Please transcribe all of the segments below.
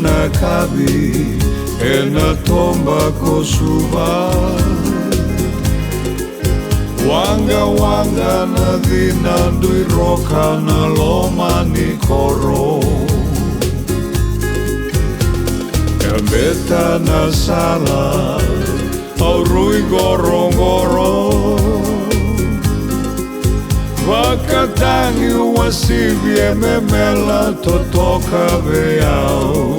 na kabi e na tomba ko suba wanga wanga na dina dui roka na loma ni koro e beta na sala au rui gorongoro wakatangi wasivi e memela totoka veao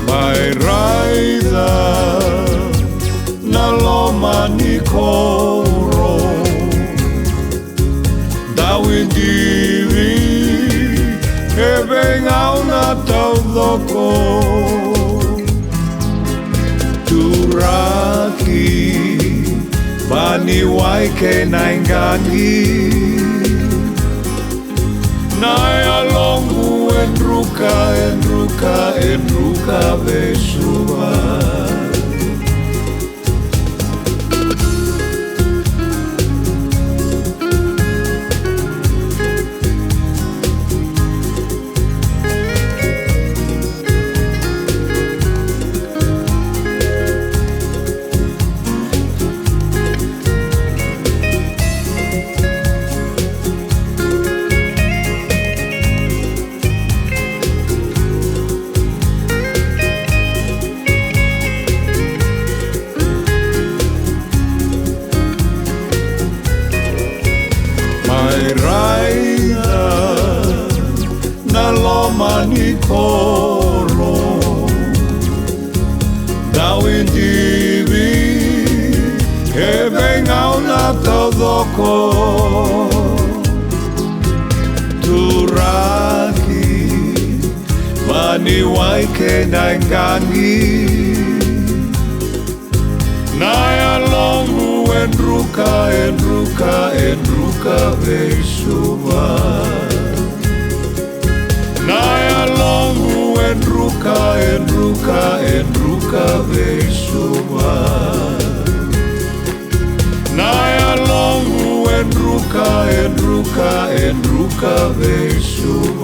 mai raida na loma ni koro dawi divi e vengau na taudoko turaki bani waike na ingangi nai alongu enruka vesua raida na loma ni koro dawi divi e vengau na taudoko turaki mani waike na ingangi nai alongu enruka vesuva nai alongu enruka vesuva nai alongu enruka vesuva